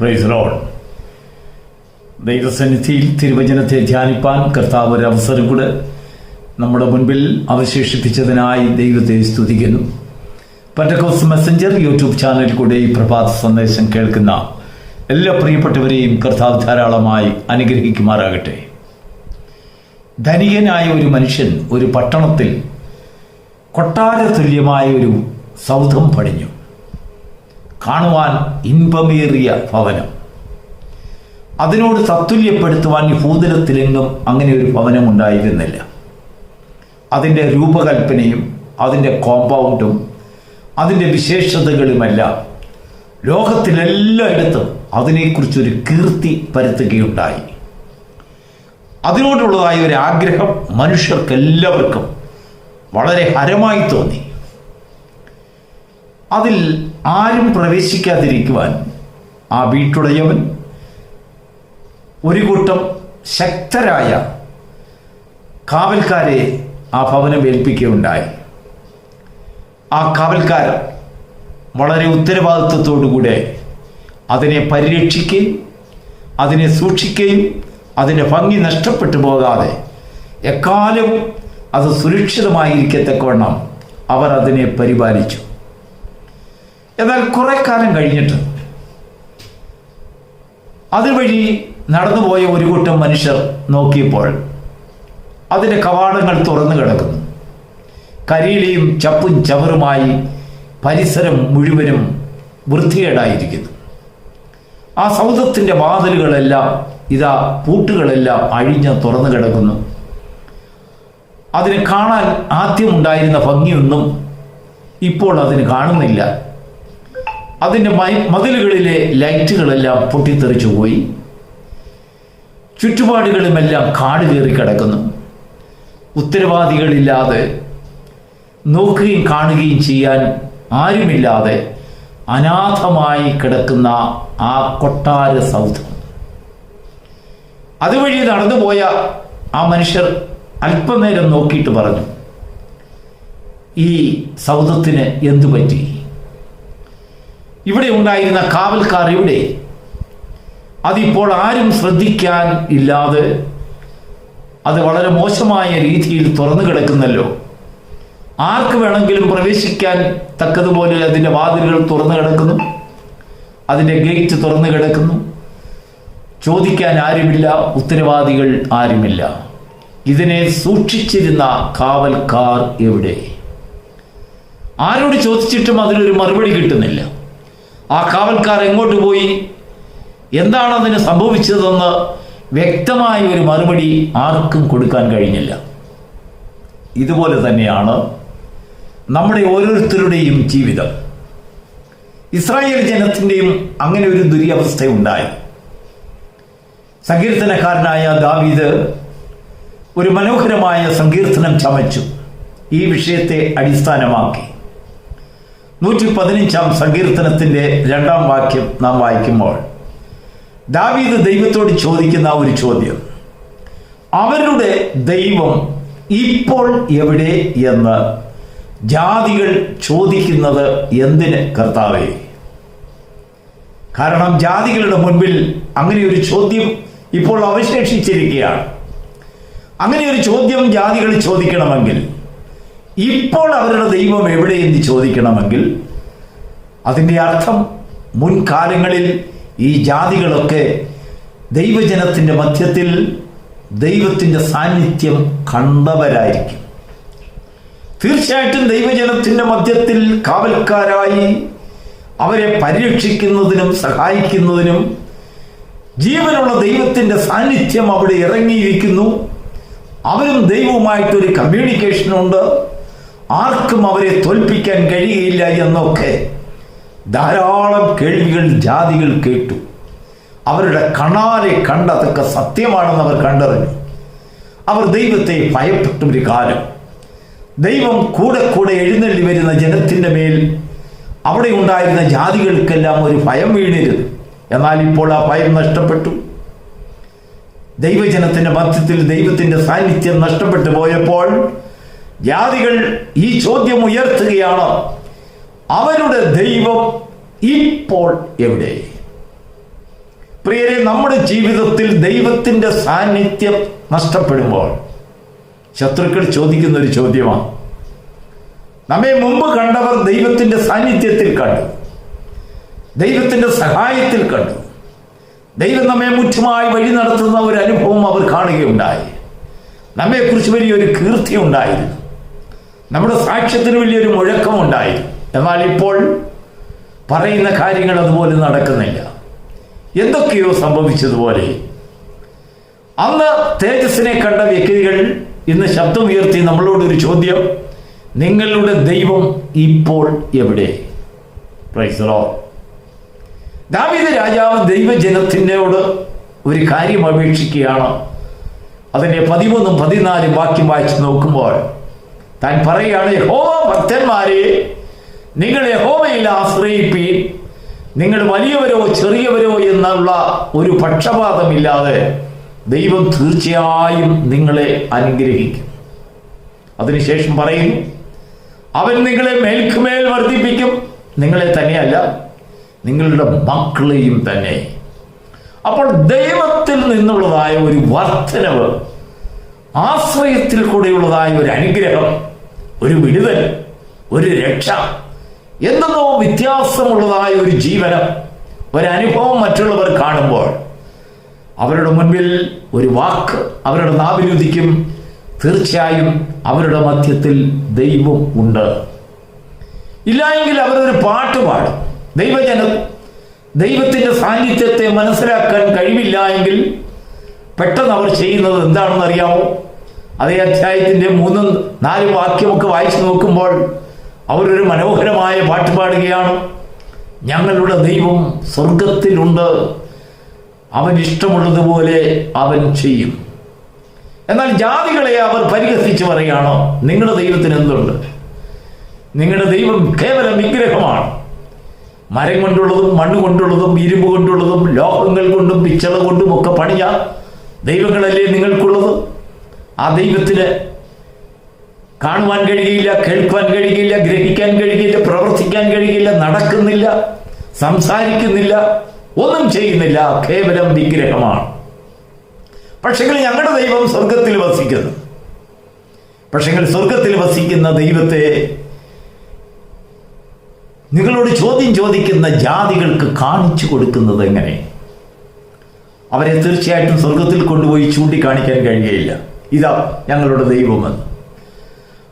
Praise Lord. ദൈവസന്നിധിയിൽ തിരുവചനത്തെ ധ്യാനിപ്പാൻ കർത്താവ് ഒരു അവസരം കൂടെ നമ്മുടെ മുൻപിൽ അവശേഷിപ്പിച്ചതിനായി ദൈവത്തെ സ്തുതിക്കുന്നു. പെന്തക്കോസ്റ്റ് മെസ്സഞ്ചർ യൂട്യൂബ് ചാനലിൽ കൂടെ ഈ പ്രഭാത സന്ദേശം കേൾക്കുന്ന എല്ലാ പ്രിയപ്പെട്ടവരെയും കർത്താവ് ധാരാളമായി അനുഗ്രഹിക്കുമാറാകട്ടെ. ധനികനായ ഒരു മനുഷ്യൻ ഒരു പട്ടണത്തിൽ കൊട്ടാര തുല്യമായ ഒരു സൗധം പണിഞ്ഞു. കാണുവാൻ ഇമ്പമേറിയ ഭവനം. അതിനോട് തത്തുല്യപ്പെടുത്തുവാൻ ഈ ഭൂതലത്തിലെങ്ങും അങ്ങനെ ഒരു ഭവനം ഉണ്ടായിരുന്നില്ല. അതിൻ്റെ രൂപകൽപ്പനയും അതിൻ്റെ കോമ്പൗണ്ടും അതിൻ്റെ വിശേഷതകളുമെല്ലാം ലോകത്തിലെല്ലായിടത്തും അതിനെക്കുറിച്ചൊരു കീർത്തി പരത്തുകയുണ്ടായി. അതിനോടുള്ളതായ ഒരു ആഗ്രഹം മനുഷ്യർക്കെല്ലാവർക്കും വളരെ ഹരമായി തോന്നി. അതിൽ ആരും പ്രവേശിക്കാതിരിക്കുവാൻ ആ വീട്ടുടയവൻ ഒരു കൂട്ടം ശക്തരായ കാവൽക്കാരെ ആ ഭവനം ഏൽപ്പിക്കുകയുണ്ടായി. ആ കാവൽക്കാർ വളരെ ഉത്തരവാദിത്വത്തോടുകൂടെ അതിനെ പരിരക്ഷിക്കുകയും അതിനെ സൂക്ഷിക്കുകയും അതിൻ്റെ ഭംഗി നഷ്ടപ്പെട്ടു പോകാതെ എക്കാലവും അത് സുരക്ഷിതമായിരിക്കത്തക്കവണ്ണം അവർ അതിനെ പരിപാലിച്ചു. എന്നാൽ കുറെ കാലം കഴിഞ്ഞിട്ട് അതുവഴി നടന്നുപോയ ഒരു കൂട്ടം മനുഷ്യർ നോക്കിയപ്പോൾ അതിൻ്റെ കവാടങ്ങൾ തുറന്നു കിടക്കുന്നു. കരിയിലയും ചപ്പും ചവറുമായി പരിസരം മുഴുവനും വൃത്തികേടായിരിക്കുന്നു. ആ സൗധത്തിൻ്റെ വാതിലുകളെല്ലാം പൂട്ടുകളെല്ലാം അഴിഞ്ഞ് തുറന്നു കിടക്കുന്നു. അതിന് കാണാൻ ആദ്യമുണ്ടായിരുന്ന ഭംഗിയൊന്നും ഇപ്പോൾ അതിന് കാണുന്നില്ല. അതിൻ്റെ മതിലുകളിലെ ലൈറ്റുകളെല്ലാം പൊട്ടിത്തെറിച്ചു പോയി. ചുറ്റുപാടുകളുമെല്ലാം കാട് കയറി കിടക്കുന്നു. ഉത്തരവാദികളില്ലാതെ നോക്കുകയും കാണുകയും ചെയ്യാൻ ആരുമില്ലാതെ അനാഥമായി കിടക്കുന്ന ആ കൊട്ടാര സൗധം. അതുവഴി നടന്നുപോയ ആ മനുഷ്യർ അല്പനേരം നോക്കിയിട്ട് പറഞ്ഞു, ഈ സൗധത്തിന് എന്തു പറ്റി? ഇവിടെ ഉണ്ടായിരുന്ന കാവൽക്കാർ ഇവിടെ? അതിപ്പോൾ ആരും ശ്രദ്ധിക്കാൻ ഇല്ലാതെ അത് വളരെ മോശമായ രീതിയിൽ തുറന്നു കിടക്കുന്നല്ലോ. ആർക്ക് വേണമെങ്കിലും പ്രവേശിക്കാൻ തക്കതുപോലെ അതിൻ്റെ വാതിലുകൾ തുറന്നു കിടക്കുന്നു, അതിൻ്റെ ഗേറ്റ് തുറന്നു കിടക്കുന്നു. ചോദിക്കാൻ ആരുമില്ല, ഉത്തരവാദികൾ ആരുമില്ല. ഇതിനെ സൂക്ഷിച്ചിരുന്ന കാവൽക്കാർ എവിടെ? ആരോട് ചോദിച്ചിട്ടും അതിനൊരു മറുപടി കിട്ടുന്നില്ല. ആ കാവൽക്കാർ എങ്ങോട്ട് പോയി? എന്താണ് അതിന് സംഭവിച്ചതെന്ന് വ്യക്തമായ ഒരു മറുപടി ആർക്കും കൊടുക്കാൻ കഴിഞ്ഞില്ല. ഇതുപോലെ തന്നെയാണ് നമ്മുടെ ഓരോരുത്തരുടെയും ജീവിതം. ഇസ്രായേൽ ജനത്തിൻ്റെയും അങ്ങനെ ഒരു ദുരവസ്ഥ ഉണ്ടായി. സങ്കീർത്തനക്കാരനായ ദാവീദ് ഒരു മനോഹരമായ സങ്കീർത്തനം ചമച്ചു. ഈ വിഷയത്തെ അടിസ്ഥാനമാക്കി 115-ാം സങ്കീർത്തനത്തിൻ്റെ 2-ാം വാക്യം നാം വായിക്കുമ്പോൾ ദാവീദ് ദൈവത്തോട് ചോദിക്കുന്ന ഒരു ചോദ്യം, അവരുടെ ദൈവം ഇപ്പോൾ എവിടെ എന്ന് ജാതികൾ ചോദിക്കുന്നത് എന്തിന് കർത്താവേ? കാരണം ജാതികളുടെ മുൻപിൽ അങ്ങനെ ഒരു ചോദ്യം ഇപ്പോൾ അവശേഷിച്ചിരിക്കുകയാണ്. അങ്ങനെ ഒരു ചോദ്യം ജാതികൾ ചോദിക്കണമെങ്കിൽ, ഇപ്പോൾ അവരുടെ ദൈവം എവിടെയെന്ന് ചോദിക്കണമെങ്കിൽ, അതിൻ്റെ അർത്ഥം മുൻകാലങ്ങളിൽ ഈ ജാതികളൊക്കെ ദൈവജനത്തിൻ്റെ മധ്യത്തിൽ ദൈവത്തിൻ്റെ സാന്നിധ്യം കണ്ടവരായിരിക്കും. തീർച്ചയായിട്ടും ദൈവജനത്തിൻ്റെ മധ്യത്തിൽ കാവൽക്കാരായി അവരെ പരിരക്ഷിക്കുന്നതിനും സഹായിക്കുന്നതിനും ജീവനുള്ള ദൈവത്തിൻ്റെ സാന്നിധ്യം അവിടെ ഇറങ്ങിയിരിക്കുന്നു. അവരും ദൈവവുമായിട്ടൊരു കമ്മ്യൂണിക്കേഷനുണ്ട്. ആർക്കും അവരെ തോൽപ്പിക്കാൻ കഴിയുകയില്ല എന്നൊക്കെ ധാരാളം കേൾവികൾ ജാതികൾ കേട്ടു. അവരുടെ കണ്ണാലെ കണ്ടതൊക്കെ സത്യമാണെന്ന് അവർ കണ്ടറിഞ്ഞു. അവർ ദൈവത്തെ ഭയപ്പെട്ട ഒരു കാലം. ദൈവം കൂടെ കൂടെ എഴുന്നള്ളി വരുന്ന ജനത്തിൻ്റെ മേൽ അവിടെ ഉണ്ടായിരുന്ന ജാതികൾക്കെല്ലാം ഒരു ഭയം വീണിരുന്നു. എന്നാൽ ഇപ്പോൾ ആ ഭയം നഷ്ടപ്പെട്ടു. ദൈവജനത്തിന്റെ മധ്യത്തിൽ ദൈവത്തിന്റെ സാന്നിധ്യം നഷ്ടപ്പെട്ടു പോയപ്പോൾ ജാതികൾ ഈ ചോദ്യം ഉയർത്തുകയാണ്, അവരുടെ ദൈവം ഇപ്പോൾ എവിടെ? പ്രിയരെ, നമ്മുടെ ജീവിതത്തിൽ ദൈവത്തിൻ്റെ സാന്നിധ്യം നഷ്ടപ്പെടുമ്പോൾ ശത്രുക്കൾ ചോദിക്കുന്ന ഒരു ചോദ്യമാണ്. നമ്മെ മുമ്പ് കണ്ടവർ ദൈവത്തിൻ്റെ സാന്നിധ്യത്തിൽ കണ്ടു, ദൈവത്തിൻ്റെ സഹായത്തിൽ കണ്ടു, ദൈവം നമ്മെ മുറ്റുമായി വഴി നടത്തുന്ന ഒരു അനുഭവം അവർ കാണുകയുണ്ടായി. നമ്മെക്കുറിച്ച് വലിയൊരു കീർത്തി ഉണ്ടായിരുന്നു, നമ്മുടെ സാക്ഷ്യത്തിന് വലിയൊരു മുഴക്കം ഉണ്ടായിരുന്നു. എന്നാൽ ഇപ്പോൾ പറയുന്ന കാര്യങ്ങൾ അതുപോലെ നടക്കുന്നില്ല. എന്തൊക്കെയോ സംഭവിച്ചതുപോലെ അന്ന് തേജസ്സിനെ കണ്ട വ്യക്തികൾ ഇന്ന് ശബ്ദമുയർത്തി നമ്മളോടൊരു ചോദ്യം: നിങ്ങളുടെ ദൈവം ഇപ്പോൾ എവിടെ? Praise the Lord. ദാവീദ് രാജാവ് ദൈവജനത്തിനോട് ഒരു കാര്യം അപേക്ഷിക്കുകയാണ്. അതിൻ്റെ 13ഉം 14ഉം വാക്യം വായിച്ച് നോക്കുമ്പോൾ താൻ പറയുകയാണ്: യഹോവ ഭക്തന്മാരെ, നിങ്ങൾ യഹോവയിൽ ആശ്രയിപ്പീൻ. നിങ്ങൾ വലിയവരോ ചെറിയവരോ എന്നുള്ള ഒരു പക്ഷപാതമില്ലാതെ ദൈവം തീർച്ചയായും നിങ്ങളെ അനുഗ്രഹിക്കും. അതിനുശേഷം പറയുന്നു, അവൻ നിങ്ങളെ മേൽക്കുമേൽ വർദ്ധിപ്പിക്കും, നിങ്ങളെ തന്നെയല്ല നിങ്ങളുടെ മക്കളെയും തന്നെ. അപ്പോൾ ദൈവത്തിൽ നിന്നുള്ളതായ ഒരു വർധനവ്, ആശ്രയത്തിൽ കൂടെയുള്ളതായ ഒരു അനുഗ്രഹം, ഒരു വിടുതൽ, ഒരു രക്ഷ, എന്തെന്നോ വ്യത്യാസമുള്ളതായ ഒരു ജീവനം, ഒരനുഭവം മറ്റുള്ളവർ കാണുമ്പോൾ അവരുടെ മുൻപിൽ ഒരു വാക്ക് അവരുടെ നാവിലുദിക്കും: തീർച്ചയായും അവരുടെ മധ്യത്തിൽ ദൈവം ഉണ്ട്. ഇല്ലായെങ്കിൽ അവരൊരു പാട്ട് പാടും. ദൈവജനം ദൈവത്തിൻ്റെ സാന്നിധ്യത്തെ മനസ്സിലാക്കാൻ കഴിവില്ല എങ്കിൽ പെട്ടെന്ന് അവർ ചെയ്യുന്നത് എന്താണെന്ന് അറിയാമോ? അതേ അധ്യായത്തിൻ്റെ 3ഉം 4ഉം വാക്യമൊക്കെ വായിച്ചു നോക്കുമ്പോൾ അവരൊരു മനോഹരമായ പാട്ട് പാടുകയാണ്: ഞങ്ങളുടെ ദൈവം സ്വർഗത്തിലുണ്ട്, അവൻ ഇഷ്ടമുള്ളതുപോലെ അവൻ ചെയ്യും. എന്നാൽ ജാതികളെ അവർ പരിഹസിച്ച് പറയുകയാണ്: നിങ്ങളുടെ ദൈവത്തിന് എന്തുണ്ട്? നിങ്ങളുടെ ദൈവം കേവലം വിഗ്രഹമാണ്. മരം കൊണ്ടുള്ളതും മണ്ണ് കൊണ്ടുള്ളതും ഇരുമ്പ് കൊണ്ടുള്ളതും ലോഹങ്ങൾ കൊണ്ടും പിച്ചള കൊണ്ടും ഒക്കെ പണിയ ദൈവങ്ങളല്ലേ നിങ്ങൾക്കുള്ളത്? ആ ദൈവത്തിന് കാണുവാൻ കഴിയില്ല, കേൾക്കുവാൻ കഴിയില്ല, ഗ്രഹിക്കാൻ കഴിയില്ല, പ്രവർത്തിക്കാൻ കഴിയില്ല, നടക്കുന്നില്ല, സംസാരിക്കുന്നില്ല, ഒന്നും ചെയ്യുന്നില്ല, കേവലം വിഗ്രഹമാണ്. പക്ഷേ ഞങ്ങളുടെ ദൈവം സ്വർഗത്തിൽ വസിക്കുന്നു. പക്ഷേ സ്വർഗത്തിൽ വസിക്കുന്ന ദൈവത്തെ നിങ്ങളോട് ചോദ്യം ചോദിക്കുന്ന ജാതികൾക്ക് കാണിച്ചു കൊടുക്കുന്നത് എങ്ങനെ? അവരെ തീർച്ചയായിട്ടും സ്വർഗത്തിൽ കൊണ്ടുപോയി ചൂണ്ടിക്കാണിക്കാൻ കഴിയുകയില്ല, ഇതാ ഞങ്ങളുടെ ദൈവമെന്ന്.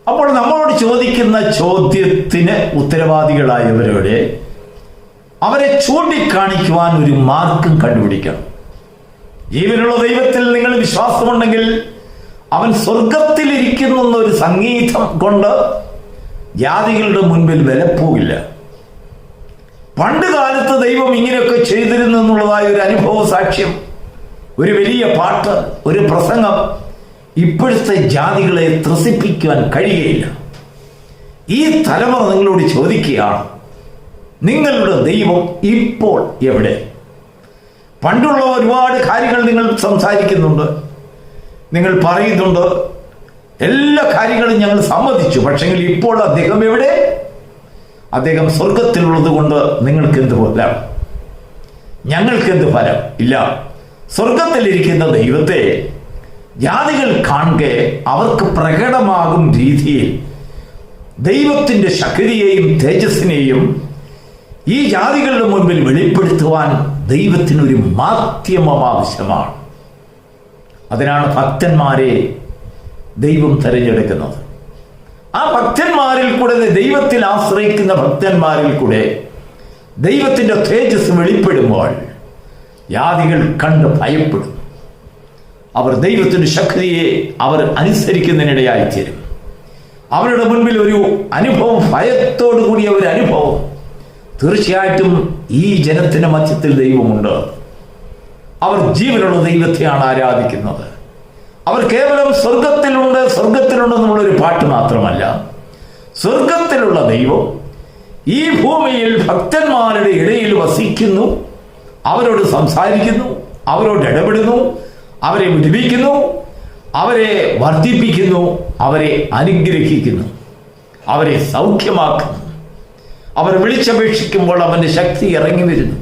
അപ്പോൾ നമ്മളോട് ചോദിക്കുന്ന ചോദ്യത്തിന് ഉത്തരവാദികളായവരോട് അവരെ ചൂണ്ടിക്കാണിക്കുവാൻ ഒരു മാർഗം കണ്ടുപിടിക്കണം. ജീവനുള്ള ദൈവത്തിൽ നിങ്ങൾ വിശ്വാസമുണ്ടെങ്കിൽ അവൻ സ്വർഗത്തിലിരിക്കുന്നു എന്നൊരു സംഗീതം കൊണ്ട് ജാതികളുടെ മുൻപിൽ വിലപ്പോവില്ല. പണ്ട് കാലത്ത് ദൈവം ഇങ്ങനെയൊക്കെ ചെയ്തിരുന്നു എന്നുള്ളതായ ഒരു അനുഭവ സാക്ഷ്യം, ഒരു വലിയ പാട്ട്, ഒരു പ്രസംഗം ഇപ്പോഴത്തെ ജാതികളെ ത്രസിപ്പിക്കുവാൻ കഴിയുകയില്ല. ഈ തലമുറ നിങ്ങളോട് ചോദിക്കുകയാണ്: നിങ്ങളുടെ ദൈവം ഇപ്പോൾ എവിടെ? പണ്ടുള്ള ഒരുപാട് കാര്യങ്ങൾ നിങ്ങൾ സംസാരിക്കുന്നുണ്ട്, നിങ്ങൾ പറയുന്നുണ്ട്, എല്ലാ കാര്യങ്ങളും ഞങ്ങൾ സമ്മതിച്ചു. പക്ഷെങ്കിൽ ഇപ്പോൾ അദ്ദേഹം എവിടെ? അദ്ദേഹം സ്വർഗത്തിലുള്ളത് കൊണ്ട് നിങ്ങൾക്ക് എന്ത് ഫലം? ഞങ്ങൾക്ക് എന്ത് ഫലം? ഇല്ല. സ്വർഗത്തിലിരിക്കുന്ന ദൈവത്തെ ജാതികൾ കാണുക അവർക്ക് പ്രകടമാകും രീതിയിൽ ദൈവത്തിൻ്റെ ശക്തിയെയും തേജസ്സിനെയും ഈ ജാതികളുടെ മുൻപിൽ വെളിപ്പെടുത്തുവാൻ ദൈവത്തിനൊരു മാധ്യമം ആവശ്യമാണ്. അതിനാണ് ഭക്തന്മാരെ ദൈവം തിരഞ്ഞെടുക്കുന്നത്. ആ ഭക്തന്മാരിൽ കൂടെ, ദൈവത്തിൽ ആശ്രയിക്കുന്ന ഭക്തന്മാരിൽ കൂടെ ദൈവത്തിൻ്റെ തേജസ് വെളിപ്പെടുമ്പോൾ ജാതികൾ കണ്ട് ഭയപ്പെടും. അവർ ദൈവത്തിൻ്റെ ശക്തിയെ അവർ അനുസരിക്കുന്നതിനിടയായിത്തീരും. അവരുടെ മുൻപിൽ ഒരു അനുഭവം, ഭയത്തോടു കൂടിയ ഒരു അനുഭവം. തീർച്ചയായിട്ടും ഈ ജനത്തിൻ്റെ മധ്യത്തിൽ ദൈവമുണ്ട്. അവർ ജീവനുള്ള ദൈവത്തെയാണ് ആരാധിക്കുന്നത്. അവർ കേവലം സ്വർഗത്തിലുണ്ടെന്നുള്ളൊരു പാട്ട് മാത്രമല്ല, സ്വർഗത്തിലുള്ള ദൈവം ഈ ഭൂമിയിൽ ഭക്തന്മാരുടെ ഇടയിൽ വസിക്കുന്നു, അവരോട് സംസാരിക്കുന്നു, അവരോട് ഇടപെടുന്നു, അവരെ വിടുവിക്കുന്നു, അവരെ വർദ്ധിപ്പിക്കുന്നു, അവരെ അനുഗ്രഹിക്കുന്നു, അവരെ സൗഖ്യമാക്കുന്നു. അവർ വിളിച്ചപേക്ഷിക്കുമ്പോൾ അവൻ്റെ ശക്തി ഇറങ്ങി വരുന്നു.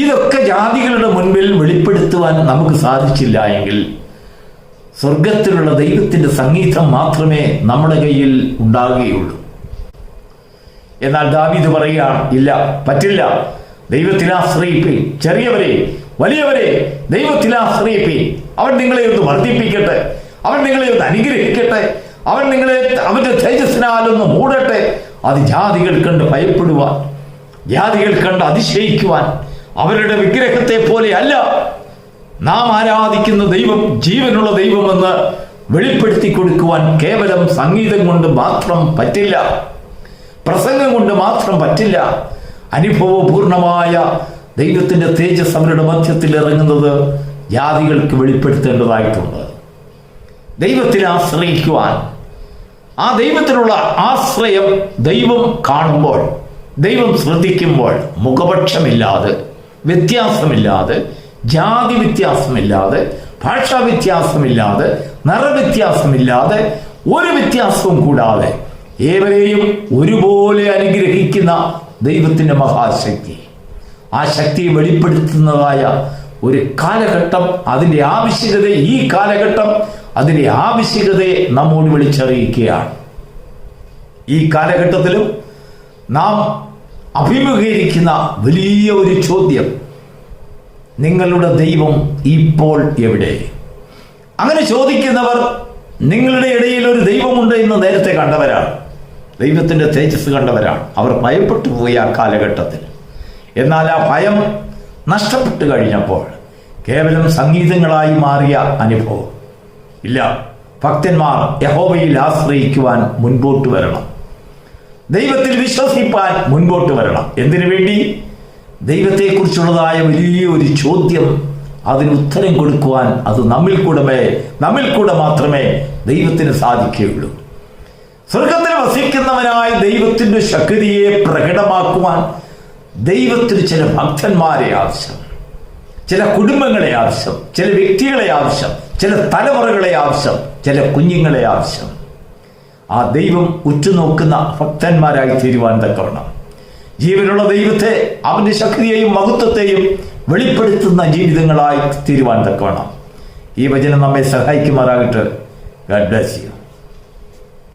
ഇതൊക്കെ ജാതികളുടെ മുൻപിൽ വെളിപ്പെടുത്തുവാൻ നമുക്ക് സാധിച്ചില്ല എങ്കിൽ സ്വർഗത്തിലുള്ള ദൈവത്തിന്റെ സംഗീതം മാത്രമേ നമ്മുടെ കയ്യിൽ ഉണ്ടാകുകയുള്ളൂ. എന്നാൽ ദാവീദ് പറയുകയാണ്, ഇല്ല, പറ്റില്ല, ദൈവത്തിൽ ആശ്രയിപ്പീൻ, ചെറിയവരെ വലിയവരെ ദൈവത്തിൽ ആശ്രയിപ്പീൻ. അവൻ നിങ്ങളെ ഒന്ന് വർദ്ധിപ്പിക്കട്ടെ, അവൻ നിങ്ങളെ ഒന്ന് അനുഗ്രഹിക്കട്ടെ, അവൻ നിങ്ങളെ അവന്റെ തേജസ്സിനാലൊന്ന് മൂടട്ടെ. അത് ജാതികൾ കണ്ട് ഭയപ്പെടുവാൻ, ജാതികൾ കണ്ട് അതിശയിക്കുവാൻ, അവരുടെ വിഗ്രഹത്തെ പോലെ അല്ല നാം ആരാധിക്കുന്ന ദൈവം ജീവനുള്ള ദൈവമെന്ന് വെളിപ്പെടുത്തി കൊടുക്കുവാൻ കേവലം സംഗീതം കൊണ്ട് മാത്രം പറ്റില്ല, പ്രസംഗം കൊണ്ട് മാത്രം പറ്റില്ല. അനുഭവപൂർണമായ ദൈവത്തിന്റെ തേജസ് അവരുടെ മധ്യത്തിൽ ഇറങ്ങുന്നത് ജാതികൾക്ക് വെളിപ്പെടുത്തേണ്ടതായിട്ടുണ്ട്. ദൈവത്തിൽ ആശ്രയിക്കുവാൻ, ആ ദൈവത്തിലുള്ള ആശ്രയം ദൈവം കാണുമ്പോൾ, ദൈവം ശ്രദ്ധിക്കുമ്പോൾ മുഖപക്ഷമില്ലാതെ, വ്യത്യാസമില്ലാതെ, ജാതി വ്യത്യാസമില്ലാതെ, ഭാഷാ വ്യത്യാസമില്ലാതെ, നിറവ്യത്യാസമില്ലാതെ, ഒരു വ്യത്യാസവും കൂടാതെ ഏവരെയും ഒരുപോലെ അനുഗ്രഹിക്കുന്ന ദൈവത്തിന്റെ മഹാശക്തി, ആ ശക്തിയെ വെളിപ്പെടുത്തുന്നതായ ഒരു കാലഘട്ടം, അതിന്റെ ആവശ്യകത, ഈ കാലഘട്ടം അതിന്റെ ആവശ്യകതയെ നമ്മോട് വിളിച്ചറിയിക്കുകയാണ്. ഈ കാലഘട്ടത്തിലും നാം അഭിമുഖീകരിക്കുന്ന വലിയ ഒരു ചോദ്യം, നിങ്ങളുടെ ദൈവം ഇപ്പോൾ എവിടെ? അങ്ങനെ ചോദിക്കുന്നവർ നിങ്ങളുടെ ഇടയിൽ ഒരു ദൈവമുണ്ട് എന്ന് നേരത്തെ കണ്ടവരാണ്, ദൈവത്തിന്റെ തേജസ് കണ്ടവരാണ്. അവർ ഭയപ്പെട്ടു പോയി ആ കാലഘട്ടത്തിൽ. എന്നാൽ ആ ഭയം നഷ്ടപ്പെട്ടു കഴിഞ്ഞപ്പോൾ കേവലം സംഗീതങ്ങളായി മാറിയ അനുഭവം ഇല്ല. ഭക്തന്മാർ യഹോവയിൽ ആശ്രയിക്കുവാൻ മുൻപോട്ട് വരണം, ദൈവത്തിൽ വിശ്വസിപ്പാൻ മുൻപോട്ട് വരണം. എന്തിനു വേണ്ടി? ദൈവത്തെക്കുറിച്ചുള്ളതായ വലിയൊരു ചോദ്യം, അതിന് ഉത്തരം കൊടുക്കുവാൻ അത് നമ്മിൽ കൂടെ മാത്രമേ ദൈവത്തിന് സാധിക്കുകയുള്ളൂ. സ്വർഗത്തിൽ വസിക്കുന്നവനായ ദൈവത്തിന്റെ ശക്തിയെ പ്രകടമാക്കുവാൻ ദൈവത്തിന് ചില ഭക്തന്മാരെ ആവശ്യം, ചില കുടുംബങ്ങളെ ആവശ്യം, ചില വ്യക്തികളെ ആവശ്യം, ചില തലമുറകളെ ആവശ്യം, ചില കുഞ്ഞുങ്ങളെ ആവശ്യം. ആ ദൈവം ഉറ്റുനോക്കുന്ന ഭക്തന്മാരായി തീരുവാൻ തക്കവണ്ണം ജീവനുള്ള ദൈവത്തെ, അവന്റെ ശക്തിയെയും മഹത്വത്തെയും വെളിപ്പെടുത്തുന്ന ജീവിതങ്ങളായി തീരുവാൻ തക്കവണ്ണം ഈ വചനം നമ്മെ സഹായിക്കുമാറാകട്ടെ. God bless you.